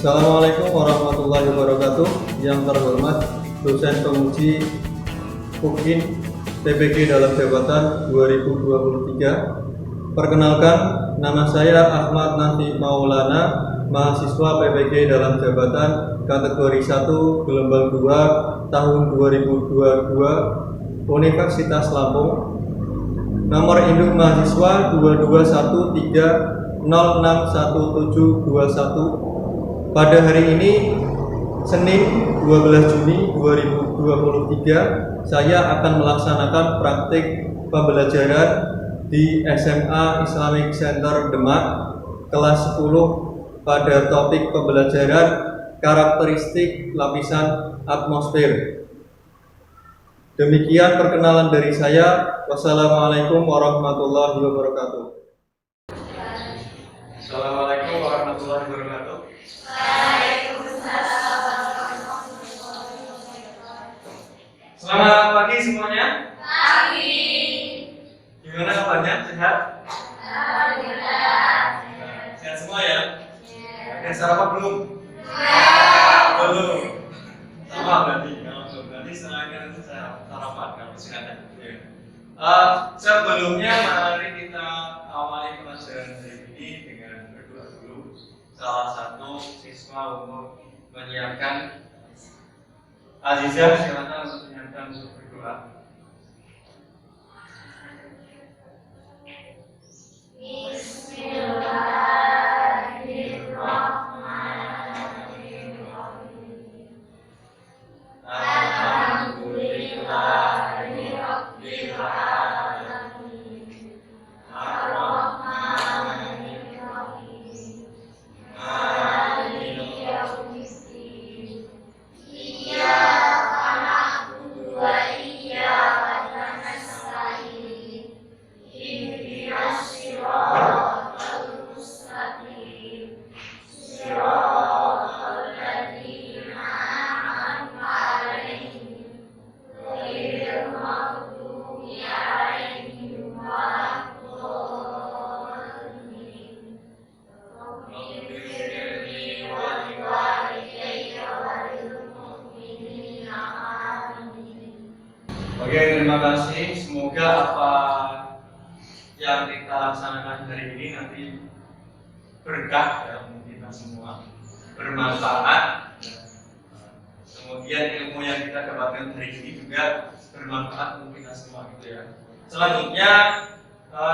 Assalamualaikum warahmatullahi wabarakatuh. Yang terhormat dosen penguji UKIN PPG dalam jabatan 2023. Perkenalkan, nama saya Ahmad Nafi Maulana, mahasiswa PPG dalam jabatan kategori 1 gelombang 2 tahun 2022 Universitas Lampung. Nomor induk mahasiswa 22130611721. Pada hari ini, Senin 12 Juni 2023, saya akan melaksanakan praktik pembelajaran di SMA Islamic Center Demak kelas 10 pada topik pembelajaran karakteristik lapisan atmosfer. Demikian perkenalan dari saya. Wassalamualaikum warahmatullahi wabarakatuh. Assalamualaikum warahmatullahi wabarakatuh. Selamat pagi semuanya. Pagi. Gimana kabarnya? Sehat? Alhamdulillah. Sehat semua ya? Oke, sarapan belum? Belum. Sama berarti. Kalau belum, nanti setelahnya nanti saya sarapan kalau sehat ya. Sebelumnya mari kita awali pelajaran hari ini dengan berdoa dulu. Salah satu siswa untuk menyiapkan Azizah, silakan untuk menyiapkan untuk berdoa. Oke, terima kasih. Semoga apa yang kita laksanakan hari ini nanti berkah ya untuk kita semua, bermanfaat. Kemudian ilmu yang kita dapatkan hari ini juga bermanfaat untuk kita semua, gitu ya. Selanjutnya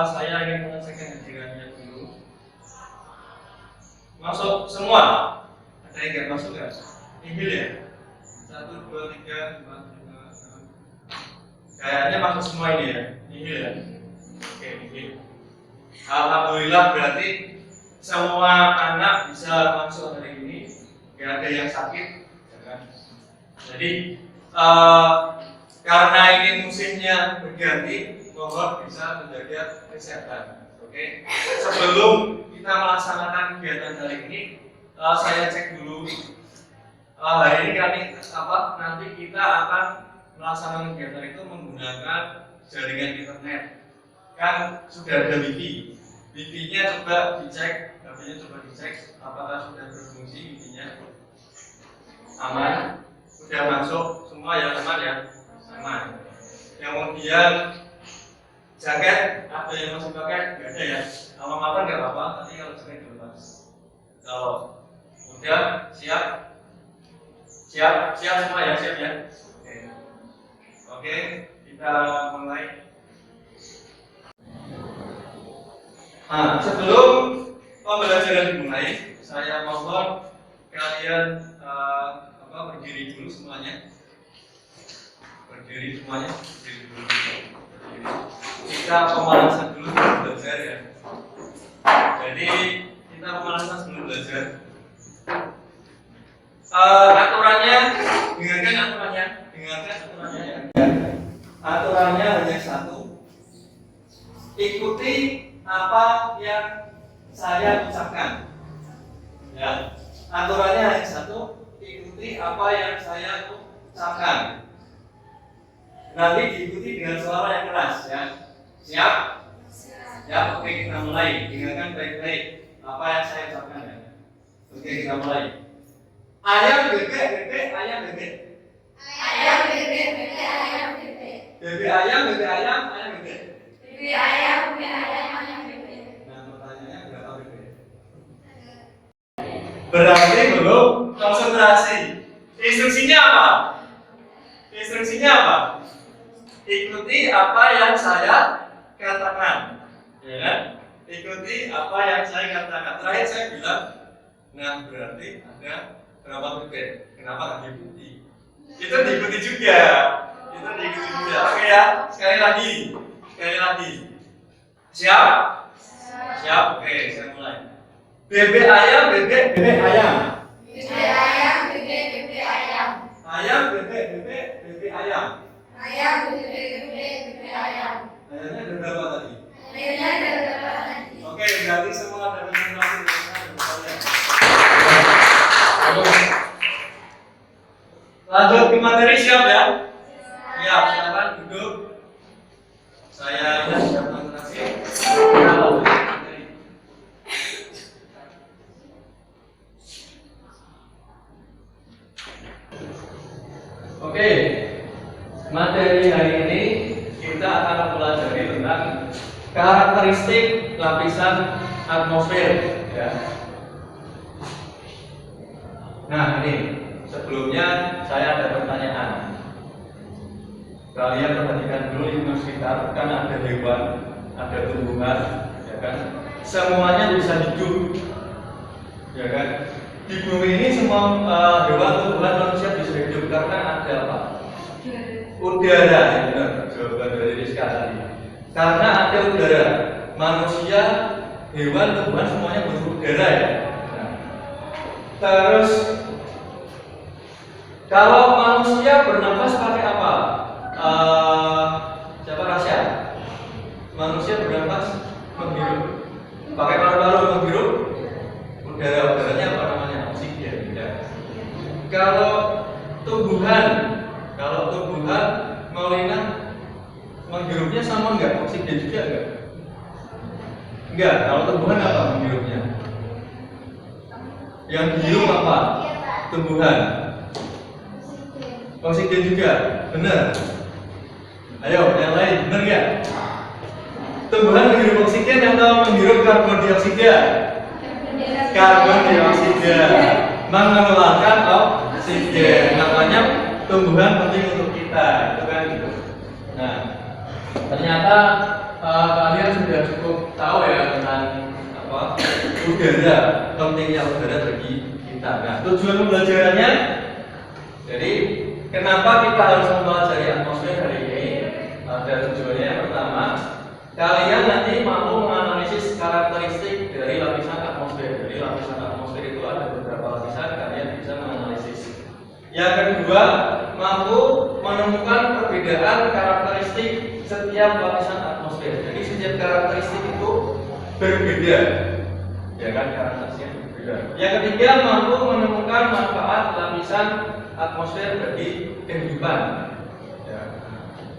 saya ingin mengecekkan hadirannya dulu. Masuk semua? Ada yang nggak masuk nggak? Nihil ya? 1, 2, 3, 4, 5, 6. Kayaknya masuk semua ini ya? Nihil ya? Oke, nihil. Alhamdulillah, berarti semua anak bisa masuk hari ini. Gak ada yang sakit ya kan? Jadi karena ini musimnya berganti, mohon bisa menjaga kesehatan. Oke? Sebelum kita melaksanakan kegiatan kali ini, saya cek dulu. Hari ini nanti kita akan melaksanakan kegiatan itu menggunakan jaringan internet. Kan sudah ada wifi. Wifi-nya coba dicek, HP-nya coba dicek apakah sudah berfungsi wifi-nya. Aman? Sudah masuk semua ya, aman ya? Aman. Kemudian jaket ada yang masih pakai? Enggak ada ya. Kalau makan enggak apa-apa, tapi kalau jaket dilepas. Kalau udah siap semua ya, siap ya. Oke, kita mulai. Sebelum pembelajaran dimulai, saya mohon kalian berdiri dulu semuanya. Berdiri semuanya. Kita pemanasan dulu sebelum belajar ya. Jadi kita pemanasan sebelum belajar. Aturannya, dengarkan aturannya ya. Aturannya hanya satu. Ikuti apa yang saya ucapkan. Ya. Aturannya hanya satu. Ikuti apa yang saya ucapkan. Nanti diikuti dengan suara yang keras ya. Siap? Siap. Oke, kita mulai. Dengarkan baik-baik apa yang saya ucapkan ya. Oke, kita mulai. Ayam bebek bebek ayam bebek. Ayam bebek bebek ayam bebek. Bebek ayam bebek ayam ayam bebek. Bebek ayam bebek ayam ayam bebek. Nah, pertanyaannya berapa bebek? Berarti belum konsentrasi. Instruksinya apa? Instruksinya apa? Ikuti apa yang saya katakan, ya kan? Ikuti apa yang saya katakan. Terakhir saya bilang, nah berarti ada berapa bebek? Kenapa nggak diikuti? Itu diikuti juga. Itu diikuti juga. Oke ya, sekali lagi. Siap? Siap. Oke, saya mulai. Bebek ayam, bebek ayam. Bebek ayam bebek bebek ayam. Ayam, bebek ayam. Ayam bebek bebek bebek ayam. Ayamnya ada berapa tadi? Ayamnya ada berapa tadi? Oke, berarti semua ada konsentrasi. Lanjut ke materi, siap ya? Siap, silakan duduk. Saya siap konsentrasi. Kita lanjut ke materi. Oke, materi hari ini kita akan mempelajari tentang karakteristik lapisan atmosfer. Ya. Nah ini sebelumnya saya ada pertanyaan. Kalian perhatikan dulu lingkungan sekitar, kan ada hewan, ada tumbuhan, ya kan? Semuanya bisa hidup, ya kan? Di bumi ini semua hewan, tumbuhan, manusia bisa hidup karena ada apa? Udara, ya benar. Jawaban dari Rizka tadi. Karena ada udara, manusia, hewan, tumbuhan semuanya butuh udara ya. Nah, terus kalau manusia bernafas pakai apa? Siapa Rasya? Manusia bernafas menghirup. Pakai paru-paru menghirup udara. Udaranya apa namanya? Oksigen. Ya. Kalau tumbuhan Maulina menghirupnya sama enggak? Oksigen juga enggak? Enggak. Kalau tumbuhan apa menghirupnya? Yang dihirup apa? Tumbuhan. Oksigen juga, benar. Ayo, yang lain, benar nggak? Tumbuhan menghirup oksigen atau menghirup karbon dioksida? Karbon dioksida mengeluarkan oksigen. Makanya tumbuhan penting untuk kita, itu kan gitu. Nah, ternyata kalian sudah cukup tahu ya tentang apa udara, pentingnya udara bagi kita. Nah, tujuan pembelajarannya, jadi kenapa kita harus mempelajari atmosfer hari ini? Ada tujuannya. Yang pertama, kalian nanti mampu menganalisis karakteristik dari lapisan atmosfer. Jadi lapisan atmosfer itu ada beberapa lapisan, kalian bisa menganalisis. Yang kedua, mampu menemukan perbedaan karakteristik setiap lapisan atmosfer. Jadi setiap karakteristik itu berbeda, ya kan, karakteristiknya berbeda. Yang ketiga, mampu menemukan manfaat lapisan atmosfer bagi kehidupan. Ya.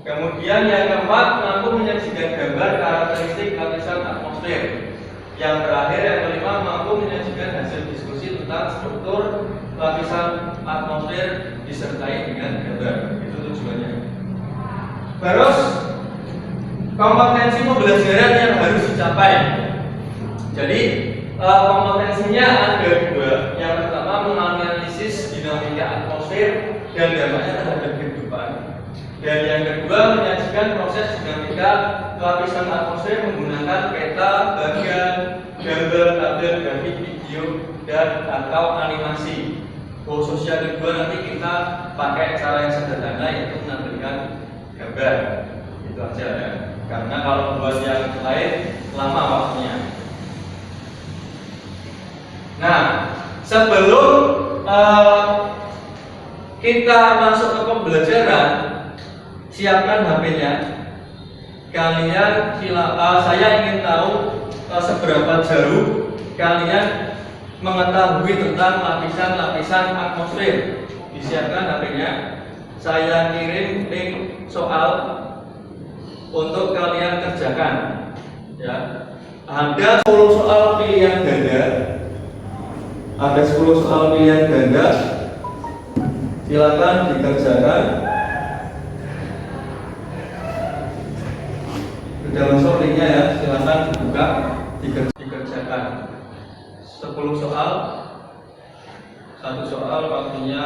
Kemudian yang keempat, mampu menyajikan gambar karakteristik lapisan atmosfer. Yang terakhir, yang kelima, mampu menyajikan hasil diskusi tentang struktur lapisan atmosfer disertai dengan gambar. Itu tujuannya. Terus kompetensi pembelajaran yang harus dicapai. Jadi kompetensinya ada dua. Yang pertama, menganalisis dinamika atmosfer dan dampaknya terhadap kehidupan. Dan yang kedua, menyajikan proses dinamika lapisan atmosfer menggunakan peta, bagian, gambar, tabel, grafik, video, dan atau animasi. Khusus yang kedua nanti kita pakai cara yang sederhana, yaitu menampilkan gambar. Itu aja ya. Karena kalau buat yang lain lama waktunya. Nah, sebelum kita masuk ke pembelajaran, siapkan HP-nya. Kalian saya ingin tahu seberapa jauh kalian mengetahui tentang lapisan-lapisan atmosfer. Disiapkan HP-nya. Saya kirim link soal untuk kalian kerjakan. Ya. Ada 10 soal pilihan ganda. Ada 10 soal pilihan ganda. Silakan dikerjakan. Sudah masuk linknya ya, silakan dibuka, dikerjakan. 10 soal, satu soal waktunya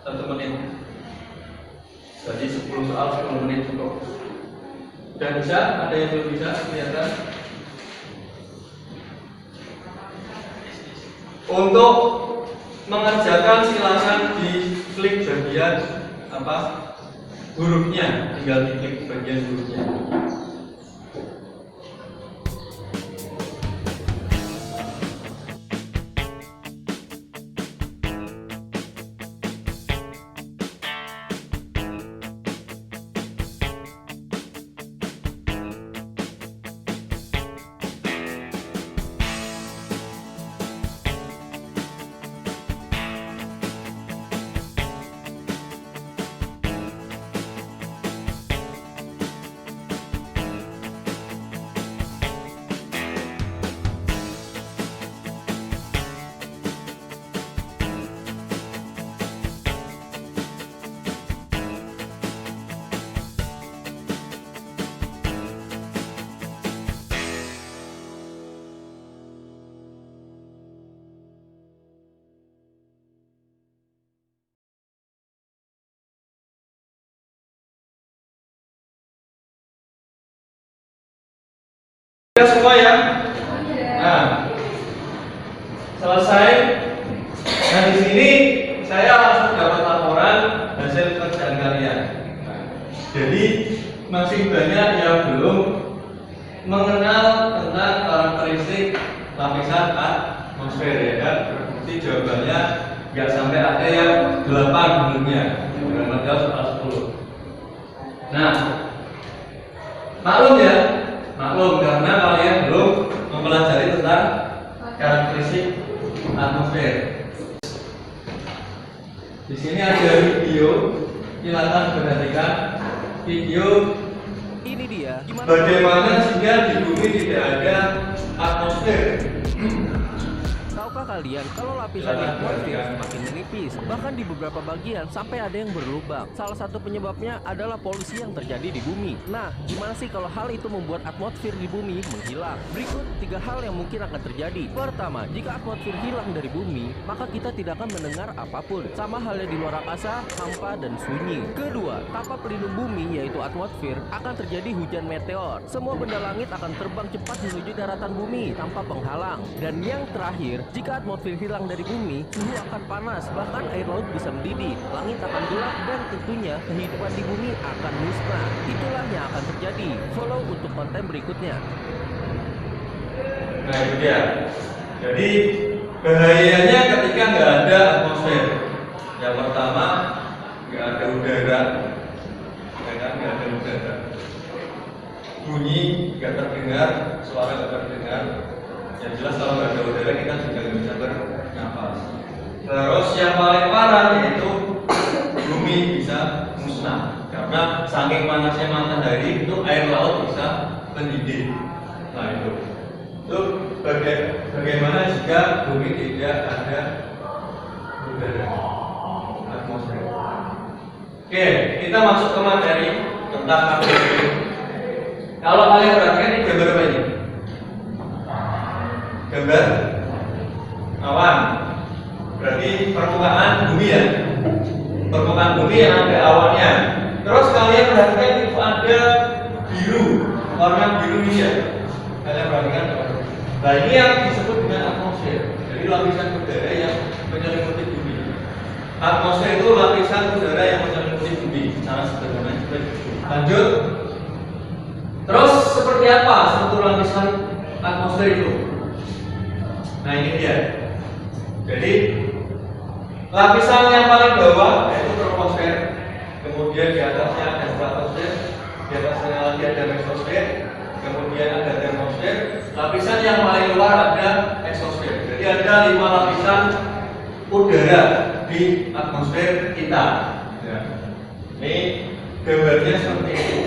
1 menit. Jadi 10 soal 10 menit cukup. Sudah bisa? Ada yang belum bisa? Kelihatan? Untuk mengerjakan silakan diklik bagian hurufnya, tinggal diklik bagian hurufnya. Sudah semua ya? Nah, selesai. Nah, di sini saya langsung dapat laporan hasil kerjaan kalian. Jadi masih banyak yang belum mengenal tentang karakteristik lapisan atmosfer, ya kan? Berarti jawabannya nggak sampai ada yang 8 belumnya. Dengan modal soal 10. Nah, maklum ya. Maklum karena kalian belum mempelajari tentang karakteristik atmosfer. Di sini ada video, silakan perhatikan video. Ini dia. Bagaimana jika di bumi tidak ada atmosfer? Tahukah kalian kalau lapisan atmosfer semakin menipis, bahkan di beberapa bagian sampai ada yang berlubang. Salah satu penyebabnya adalah polusi yang terjadi di bumi. Nah, gimana sih kalau hal itu membuat atmosfer di bumi menghilang? Berikut 3 hal yang mungkin akan terjadi. Pertama, jika atmosfer hilang dari bumi, maka kita tidak akan mendengar apapun. Sama halnya di luar angkasa, hampa dan sunyi. Kedua, tanpa pelindung bumi yaitu atmosfer, akan terjadi hujan meteor. Semua benda langit akan terbang cepat menuju daratan bumi tanpa penghalang. Dan yang terakhir, jika atmosfer hilang dari bumi, suhu akan panas, bahkan air laut bisa mendidih, langit akan gelap, dan tentunya kehidupan di bumi akan musnah. Itulah yang akan terjadi. Follow untuk konten berikutnya. Nah itu dia. Jadi bahayanya ketika nggak ada atmosfer. Yang pertama nggak ada udara, ya kan? Nggak ada udara. Bunyi nggak terdengar, suara nggak terdengar. Yang jelas kalau nggak ada udara kita juga nggak bisa bernafas. Terus yang paling parah yaitu bumi bisa musnah karena saking panasnya matahari itu air laut bisa mendidih. Nah itu bagaimana jika bumi tidak ada udara, atmosfer. Oke, kita masuk ke materi tentang atmosfer. Kalau kalian perhatikan ini gambar apa ini? Gambar awan. Berarti permukaan bumi ya. Permukaan bumi yang ada awannya. Terus kalian perhatikan itu ada biru, warna biru ini ya. Kalian perhatikan. Nah ini yang disebut dengan atmosfer. Jadi lapisan udara yang menyelimuti bumi. Atmosfer itu lapisan udara yang menyelimuti bumi. Cara sederhana seperti itu. Lanjut. Terus seperti apa struktur lapisan atmosfer itu? Nah ini dia. Jadi lapisan yang paling bawah yaitu troposfer, kemudian di atasnya ada stratosfer, di atasnya lagi ada mesosfer, kemudian ada termosfer. Lapisan yang paling luar ada eksosfer. Jadi ada 5 lapisan udara di atmosfer kita. Ya. Ini gambarnya seperti itu.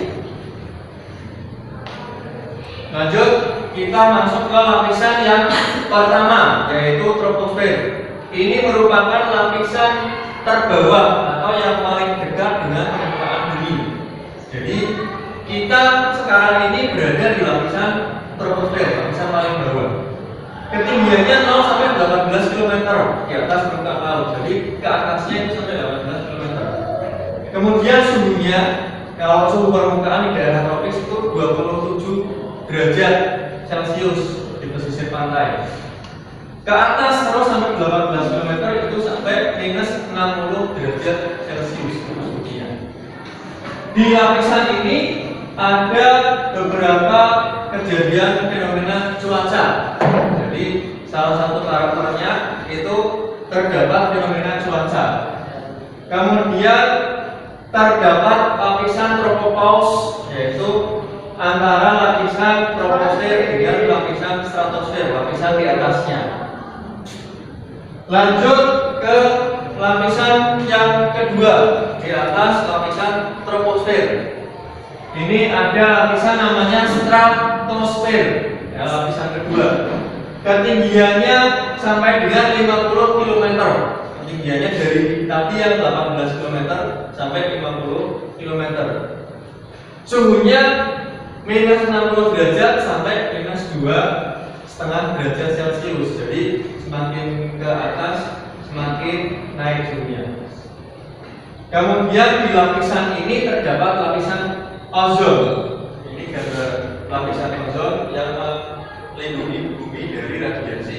Lanjut. kita masuk ke lapisan yang pertama, yaitu troposfer. Ini merupakan lapisan terbawah atau yang paling dekat dengan permukaan bumi. Jadi kita sekarang ini berada di lapisan troposfer, lapisan paling bawah. Ketinggiannya 0 sampai 18 km di atas permukaan laut. Jadi ke atasnya itu sampai 18 km. Kemudian suhunya, kalau suhu permukaan di daerah tropis itu 27 derajat Celcius di pesisir pantai. Ke atas terus sampai 18 km itu sampai minus 60 derajat Celcius suhunya. Di lapisan ini ada beberapa kejadian fenomena cuaca. Jadi salah satu karakternya itu terdapat fenomena cuaca. Kemudian terdapat lapisan tropopause, yaitu antara lapisan troposfer dengan lapisan stratosfer, lapisan di atasnya. Lanjut ke lapisan yang kedua, di atas lapisan troposfer. Ini ada lapisan namanya stratosfer, ya, lapisan kedua. Ketinggiannya sampai dengan 50 km. Ketinggiannya dari tadi yang 18 km sampai 50 km. Suhunya minus 60 derajat sampai minus 2,5 derajat Celcius. Jadi semakin ke atas semakin naik suhunya. Kemudian di lapisan ini terdapat lapisan ozon. Ini gambar lapisan ozon yang melindungi bumi dari radiasi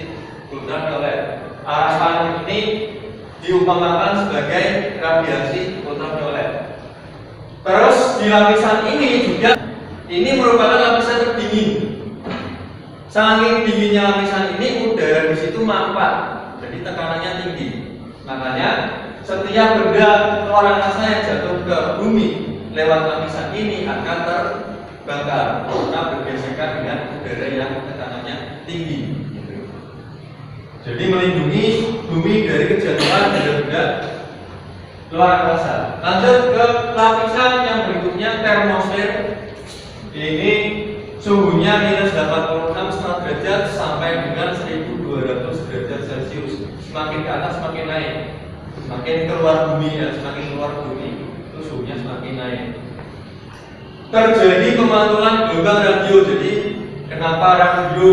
ultraviolet. Arah pandang ini diumpamakan sebagai radiasi ultraviolet. Terus di lapisan ini juga, ini merupakan lapisan terdingin. Saking dinginnya lapisan ini, udara di situ mampat, jadi tekanannya tinggi. Makanya setiap benda luar angkasa yang jatuh ke bumi lewat lapisan ini akan terbakar karena bergesekan dengan udara yang tekanannya tinggi. Jadi melindungi bumi dari kejatuhan benda-benda luar angkasa. Lanjut ke lapisan yang berikutnya, termosfer. Ini suhunya minus 86,5 derajat sampai dengan 1200 derajat Celcius. Semakin ke atas semakin naik, semakin keluar bumi ya, semakin keluar bumi itu suhunya semakin naik. Terjadi pemantulan gelombang radio. Jadi kenapa radio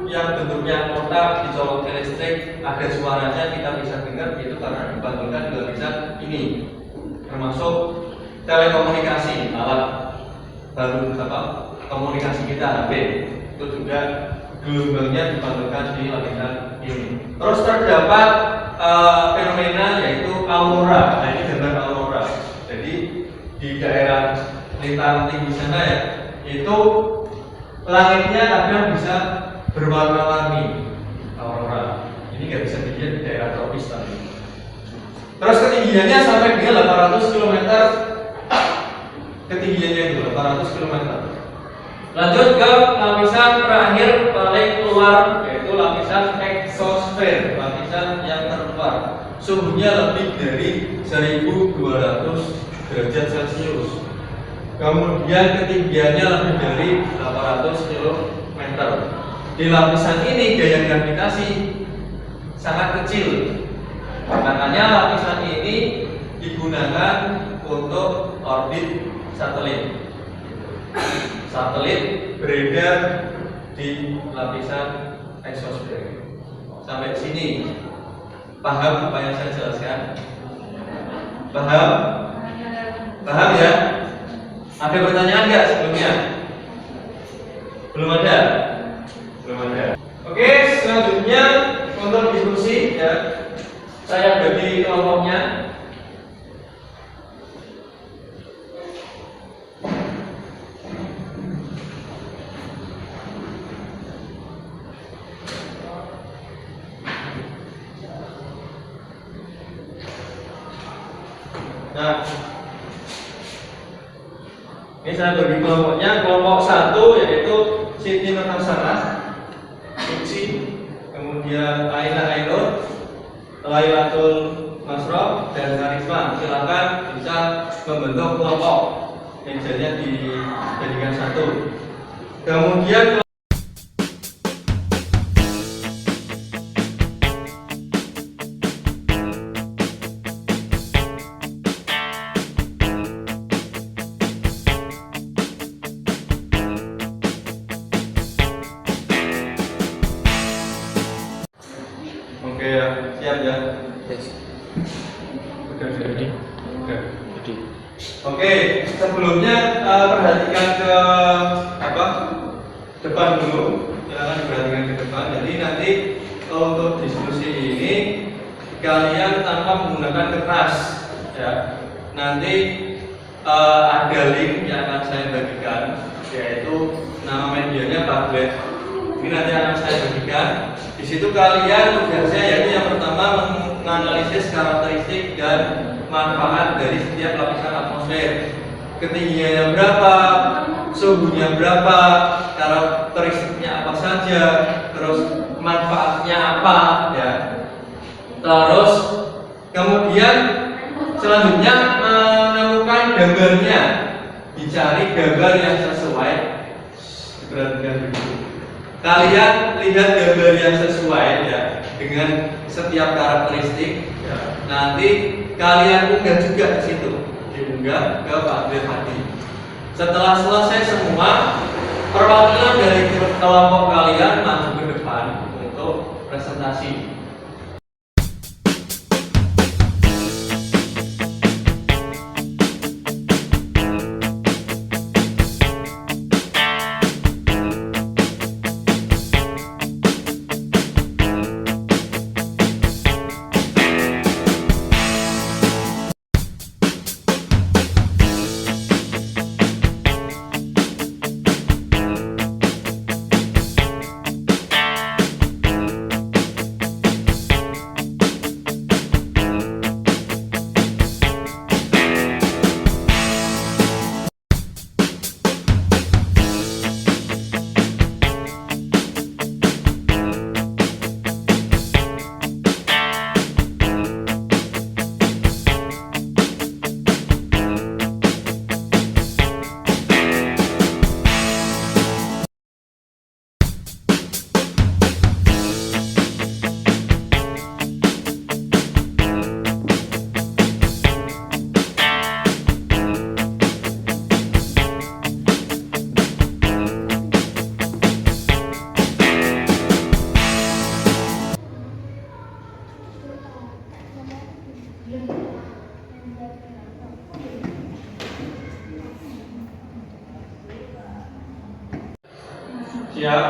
yang bentuknya kotak dicolok ke listrik ada suaranya kita bisa dengar, itu karena dipantulkan di lapisan ini. Termasuk telekomunikasi, alat baru komunikasi kita HP itu juga gelombangnya dipantulkan di lapisan ini. Terus terdapat fenomena yaitu aurora. Nah, ini gambar aurora. Jadi di daerah lintang tinggi sana ya, itu langitnya kadang bisa berwarna-warni aurora. Ini nggak bisa dilihat di daerah tropis tadi. Terus ketinggiannya sampai dengan 800 km. Ketinggiannya itu 800 km. Lanjut ke lapisan terakhir paling luar, yaitu lapisan exosfer, lapisan yang terluar. Suhunya lebih dari 1200 derajat Celcius. Kemudian ketinggiannya lebih dari 800 km. Di lapisan ini gaya gravitasi sangat kecil. Makanya lapisan ini digunakan untuk orbit satelit. Satelit beredar di lapisan exosfer. Sampai sini paham apa yang saya jelaskan? Paham? Paham ya? Ada pertanyaan nggak sebelumnya? Belum ada? Belum ada. Oke, selanjutnya untuk diskusi ya, saya bagi kelompoknya. Nah, ini saya bagi kelompoknya. Kelompok 1 yaitu Siti Nurhasanah, Suci, kemudian Aina Ainur, Lailatul Masroh, dan Karisma. Silakan bisa membentuk kelompok, mejanya dijadikan 1. Kemudian Udah. Oke, sebelumnya perhatikan ke apa? Depan dulu. Silakan diperhatikan ke depan. Jadi nanti untuk diskusi ini kalian tanpa menggunakan kertas, ya. Nanti ada link yang akan saya bagikan, yaitu nama medianya Padlet. Ini nanti akan saya bagikan. Di situ kalian tugasnya yaitu yang pertama menganalisis karakteristik dan manfaat dari setiap lapisan atmosfer. Ketinggiannya berapa, suhunya berapa, karakteristiknya apa saja, terus manfaatnya apa, ya. Terus kemudian selanjutnya menemukan gambarnya, dicari gambar yang sesuai. Diperhatikan begitu. Kalian lihat gambar yang sesuai ya dengan setiap karakteristik. Ya. Nanti kalian unggah juga di situ, diunggah ke Padlet tadi. Setelah selesai semua, perwakilan dari kelompok kalian maju ke depan untuk presentasi. Siap?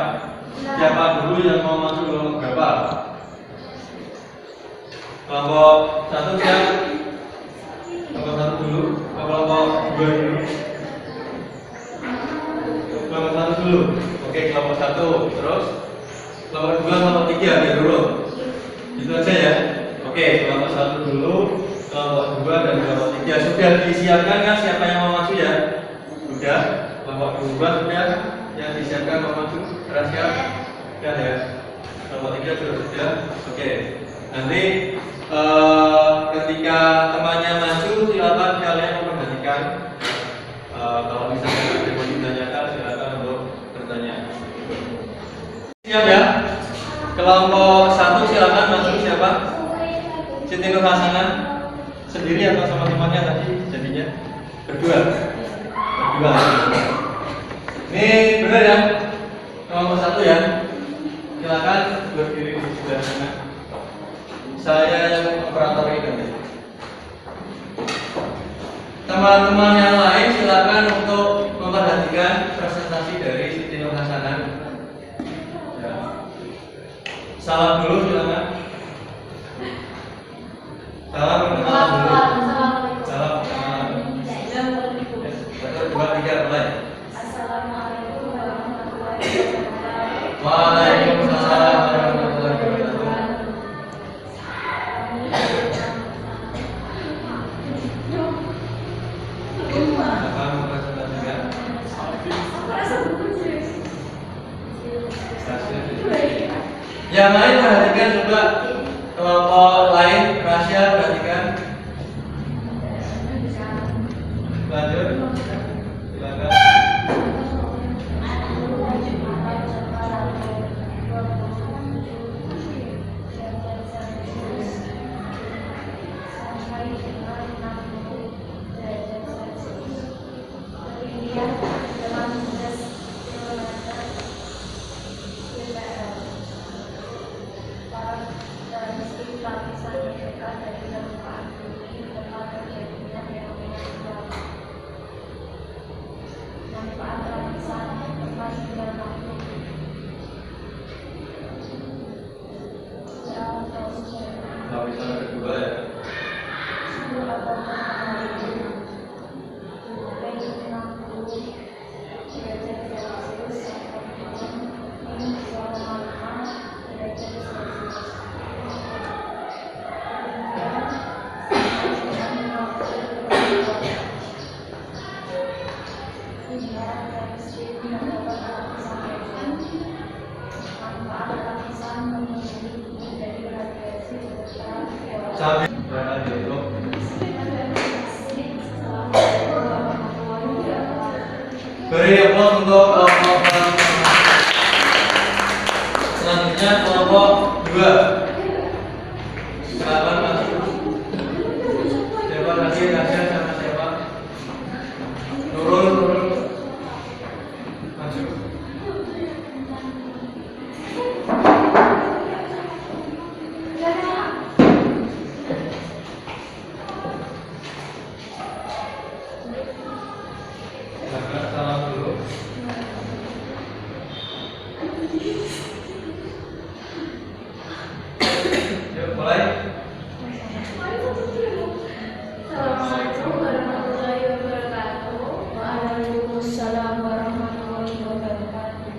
Siapa dulu yang mau masuk kelompok berapa? Kelompok satu siap? Kelompok satu dulu? Kelompok dua dulu? Kelompok satu dulu? Oke, kelompok satu. Terus? Kelompok dua, kelompok tiga, ya dulu? Itu aja ya? Oke, kelompok satu dulu, kelompok dua dan kelompok tiga. Sudah disiapkan kan siapa yang mau masuk ya? Sudah? Kelompok dua sudah? Yang disiapkan mau masuk? Rahasia? Sudah ya? Kelompok tiga sudah? Oke. Nanti ketika temannya maju silakan kalian memperhatikan. Kalau misalnya ada yang mau ditanyakan silakan untuk bertanya. Siap ya? Kelompok satu silakan masuk siapa? Siti Nur Hasanah sendiri atau sama temannya tadi jadinya? Berdua. Ini benar ya? Kelompok satu ya? Silakan berdiri di sebelah sana. Saya yang operator ini. Teman-teman yang lain silakan untuk memperhatikan presentasi dari Siti Nur Hasanah. Ya. Salam dulu silakan. Salam perkenalan dulu. Salam perkenalan. Satu, dua, tiga, mulai. Assalamualaikum warahmatullahi wabarakatuh. Waalaikumsalam warahmatullahi wabarakatuh. Apa mau presentasikan? Yang lain perhatikan coba. Kelompok lain, Rasya perhatikan. Lanjut. Silakan. Lapisan dari permukaan bumi tempat terjadinya fenomena geologi. Manfaat lapisan tempat tinggal makhluk. Lapisan kedua ya. Suhu atau tekanan bumi. Dari 60 derajat Celcius sampai minus 2,5 derajat Celcius. Sampai berapa itu? Beri aplaus untuk kelompok selanjutnya kelompok 2. Silakan masuk. Siapa lagi kasihan sama siapa? Turun. Masuk. Silakan salam dulu. Yuk mulai. Assalamualaikum warahmatullahi wabarakatuh. Waalaikumsalam warahmatullahi wabarakatuh.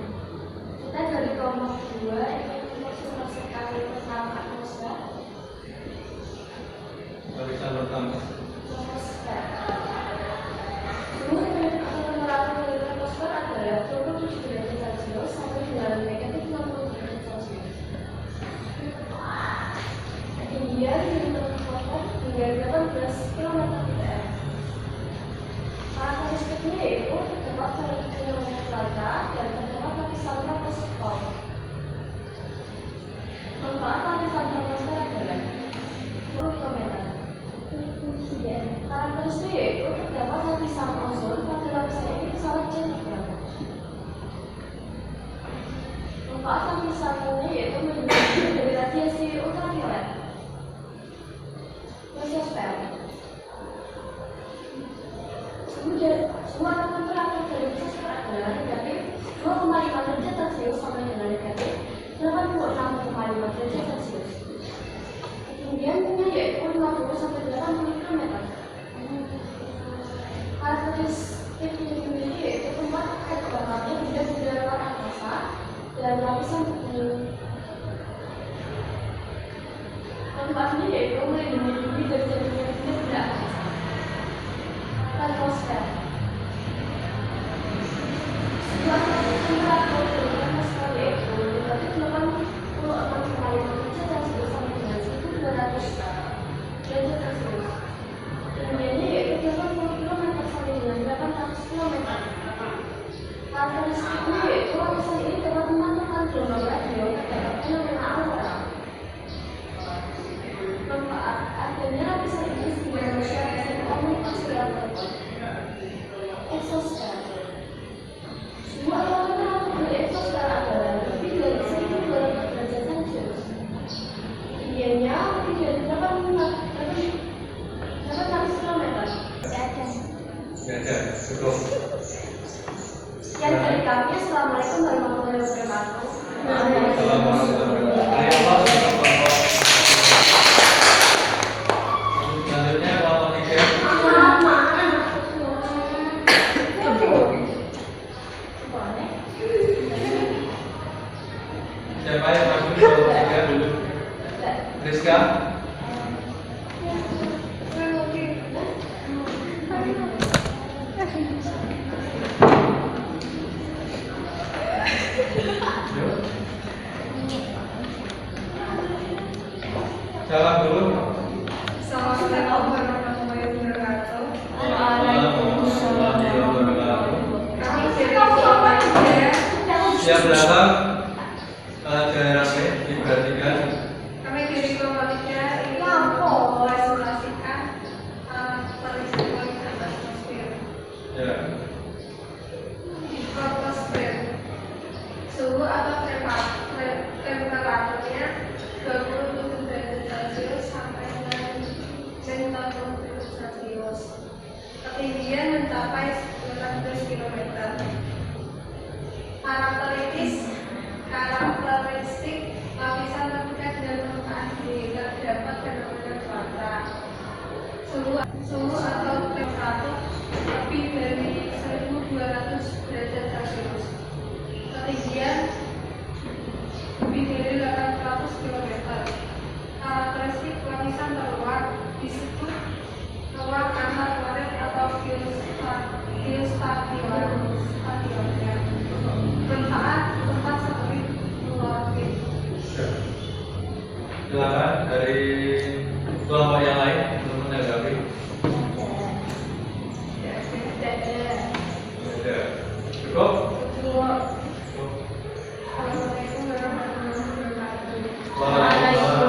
Kita dari kelompok 2 ingin menginformasikan tentang atmosfer. Lapisan pertama. Atmosfer. Suhu temperatur dari atmosfer adalah 27 derajat Celcius sampai dengan negatif 60 derajat Celcius. Ketinggian bintang potong hingga 18 km per. Karakteristiknya yaitu terdapat fenomena cuaca dan terdapat lapisan troposfer. Manfaat lapisan troposfer adalah 10 km. Karakteristiknya yaitu terdapat lapisan ozon pada lapisan ini sangat ceria. Manfaat lapisannya yaitu melindungi dari radiasi ultraviolet. Mesosfer. Suhu atau temperatur dari mesosfer adalah negatif 2,5 derajat Celcius sampai dengan negatif 86,5 derajat Celcius. Ketinggiannya yaitu 50 sampai 80 km. Karakteristik yang dimiliki yaitu tempat terbakarnya tidak di dalam angkasa dan lapisan bumi. Manfaatnya yaitu melindungi bumi dari jatuhnya benda angkasa. Atmosfer. Suhu temperatur dari atmosfer yaitu negatif 86,5 derajat Celcius sampai dengan 1200 derajat Celcius. Ketinggiannya yaitu 80 km sampai dengan 800 km. Karakteristiknya yaitu lapisan ini dapat memantulkan gelombang radio terhadap fenomena aurora. Manfaat adanya lapisan ini sehingga manusia bisa berkomunikasi lewat telepon. Exosfer. Suhu atau temperatur dari exosfer adalah lebih dari 1200 derajat Celcius. Ketinggiannya lebih dari 800 km. Belajar, cukup. Sekian dari kami. Assalamualaikum warahmatullahi wabarakatuh. Assalamualaikum warahmatullahi wabarakatuh. Selanjutnya kelompok 3. Siapa yang masuk di kelompok 3 dulu? Rizka. Salam dulu. Assalamualaikum warahmatullahi wabarakatuh. Waalaikumsalam warahmatullahi wabarakatuh. Kami dari kelompok 3. Siap datang daerah B diperhatikan. Kami dari kelompok 3 ingin mempresentasikan peristiwa atmosfer. Ya. Troposfer. Suhu atau temperaturnya 27 derajat Celcius sampai dengan mencapai 18 km. Karakteristik lapisan terdekat dan permukaan bumi terdapat fenomena cuaca. Suhu atau temperatur lebih dari 1200 derajat Celcius. Ketinggian lebih dari 800 km. Karakteristik lapisan terluar disebut luar antar planet atau geostasiarnya. Manfaat tempat seperti luar bumi. Silakan dari kelompok yang lain untuk menanggapi. Ada. Cukup? Assalamualaikum warahmatullahi wabarakatuh.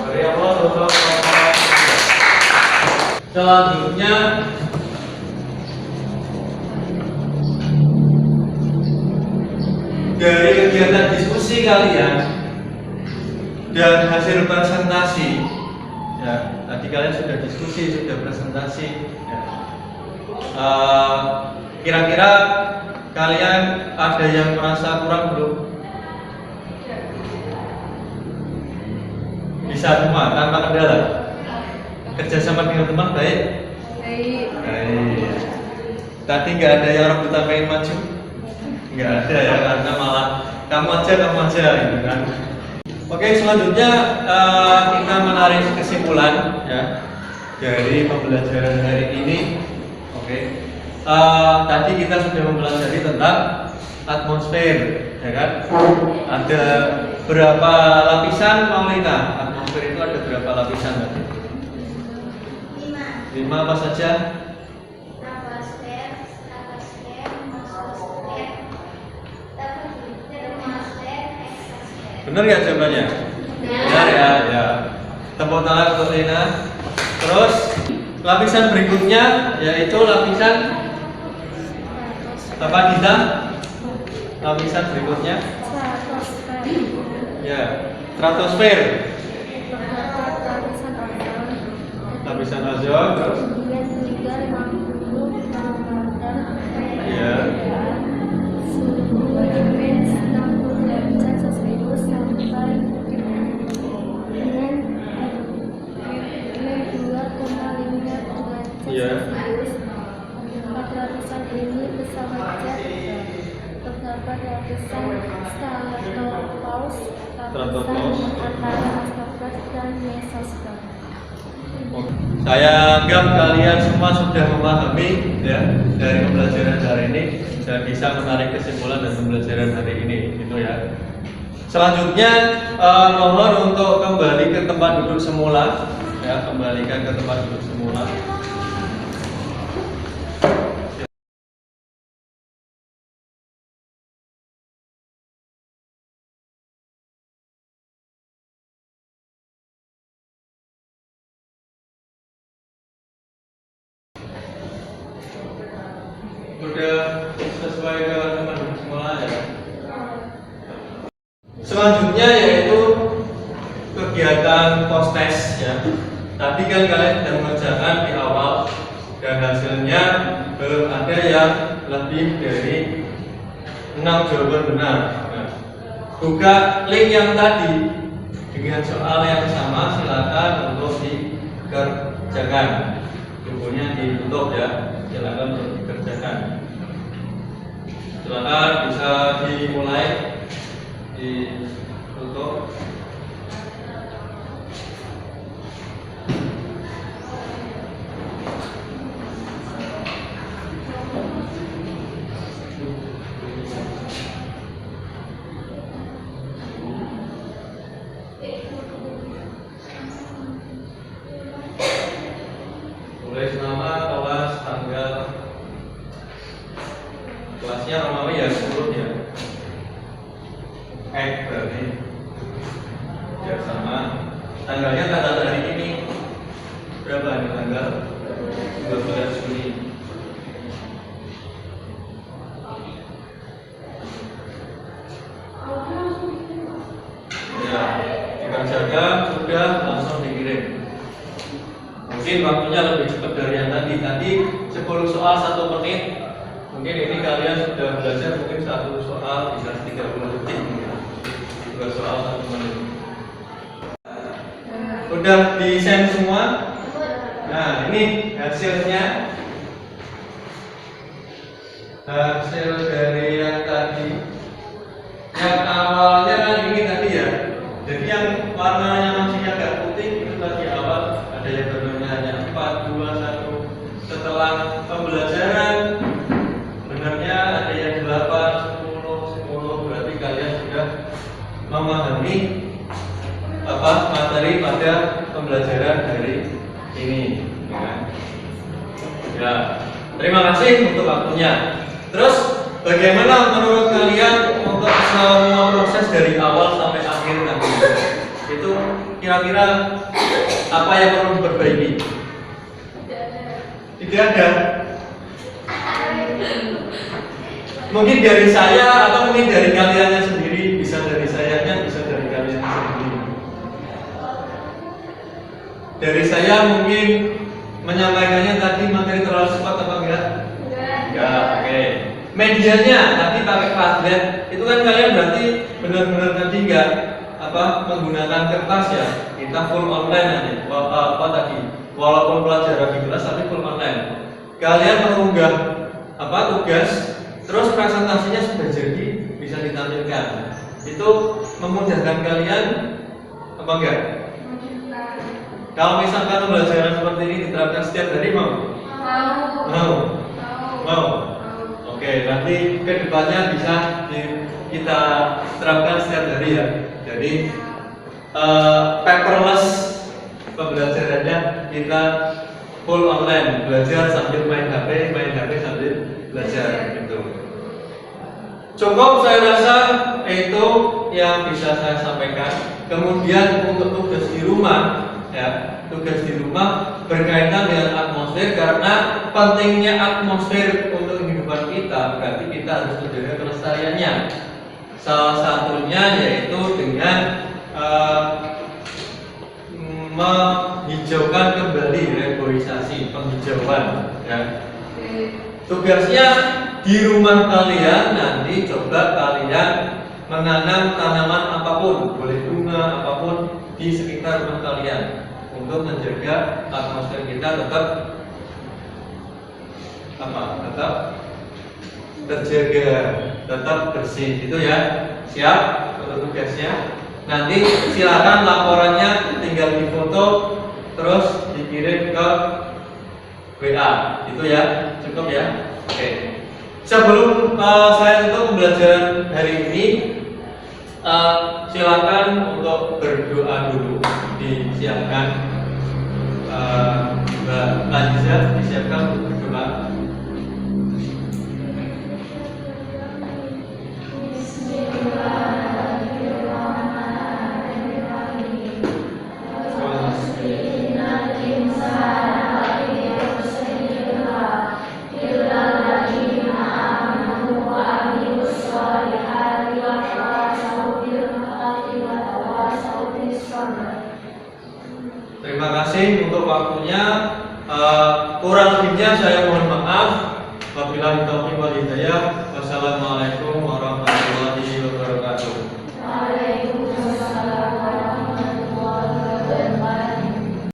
Dari Allah Subhanahu wa Ta'ala. Selanjutnya dari kegiatan diskusi kalian dan hasil presentasi, ya, tadi kalian sudah diskusi, sudah presentasi, ya. Kira-kira kalian ada yang merasa kurang belum? Bisa semua tanpa kendala. Kerjasama dengan teman baik. Baik. Tadi nggak ada yang rebutan pengen maju. Nggak ada ya, karena malah kamu aja gitu kan. Oke, selanjutnya kita menarik kesimpulan ya dari pembelajaran hari ini. Oke, tadi kita sudah mempelajari tentang atmosfer, ya kan? Ada berapa lapisan, Maulina? Atmosfer itu ada berapa lapisan tadi? 5 apa saja? Troposfer, stratosfer, mesosfer, termosfer, eksosfer. Benar ya jawabannya? Benar ya, ya. Tepuk tangan untuk Lina. Terus lapisan berikutnya yaitu lapisan apa kita? Lapisan berikutnya? Ya, stratosfer. Lapisan ozon. Terus? Ya. Iya. Empat lapisan ini pesawat jet terdapat lapisan stratopause, lapisan antara astronot dan mesosfer. Saya anggap kalian semua sudah memahami ya dari pembelajaran hari ini dan bisa menarik kesimpulan dari pembelajaran hari ini, gitu ya. Selanjutnya mohon untuk kembali ke tempat duduk semula, ya, kembalikan ke tempat duduk semula. Sudah sesuai dengan tempat duduk semula ya. Selanjutnya yaitu kegiatan post test ya. Tadi kan kalian sudah mengerjakan di awal dan hasilnya belum ada yang lebih dari 6 jawaban benar. Nah, buka link yang tadi dengan soal yang sama, silakan untuk dikerjakan. Bukunya ditutup ya, silakan untuk dikerjakan. Silakan bisa dimulai, ditutup. Tulis nama, kelas, tanggal. Kelasnya Romawi ya, 10 ya. Berarti ya sama. Tanggalnya tanggal hari ini. Berapa ini tanggal? 12 Juni. Ya, dikerjakan sudah langsung dikirim. Mungkin waktunya lebih cepat dari yang tadi. Tadi 10 soal 1 menit. Mungkin ini kalian sudah belajar mungkin 1 soal bisa 30 detik. 2 soal 1 menit. Udah di-send semua? Nah, ini hasilnya. Hasil dari yang tadi. Yang awalnya kan ini tadi ya. Jadi yang warnanya masih agak putih itu tadi awal. Ada yang benarnya hanya 4, 2, 1. Setelah pembelajaran benarnya ada yang 8, 10. Berarti kalian sudah memahami materi pada pembelajaran hari ini. Ya, terima kasih untuk waktunya. Terus bagaimana menurut kalian untuk semua proses dari awal sampai akhir nanti? Itu kira-kira apa yang perlu diperbaiki? Tidak ada. Mungkin dari saya atau mungkin dari kaliannya sendiri, bisa dari sayanya, bisa dari kalian sendiri. Dari saya mungkin menyampaikannya tadi materi terlalu cepat apa enggak? Enggak, oke. Medianya tadi pakai Padlet, itu kan kalian berarti benar-benar tadi enggak menggunakan kertas ya. Kita full online nanti. Tadi? Walaupun pelajaran di kelas tapi full online. Kalian mengunggah tugas, terus presentasinya sudah jadi bisa ditampilkan. Itu memudahkan kalian apa enggak? Kalau misalkan pembelajaran seperti ini diterapkan setiap hari mau? Mau? Oke, nanti kedepannya bisa kita terapkan setiap hari ya. Jadi paperless pembelajarannya kita full online, belajar sambil main HP sambil belajar gitu. Cukup saya rasa itu yang bisa saya sampaikan. Kemudian untuk tugas di rumah ya, tugas di rumah berkaitan dengan atmosfer, karena pentingnya atmosfer untuk kehidupan kita berarti kita harus menjaga kelestariannya. Salah satunya yaitu dengan menghijaukan kembali, reboisasi, penghijauan ya. Tugasnya di rumah kalian nanti coba kalian menanam tanaman apapun, boleh bunga apapun di sekitar rumah kalian untuk menjaga atmosfer kita tetap terjaga, tetap bersih gitu ya. Siap untuk tugasnya? Nanti silakan laporannya tinggal difoto terus dikirim ke WA gitu ya. Cukup ya? Oke. Sebelum saya tutup pembelajaran hari ini, silakan untuk berdoa dulu. Disiapkan Mbak Aziza, disiapkan untuk berdoa. Terima kasih untuk waktunya. Kurang lebihnya saya mohon maaf. Wabillahi taufiq wal hidayah. Wassalamualaikum.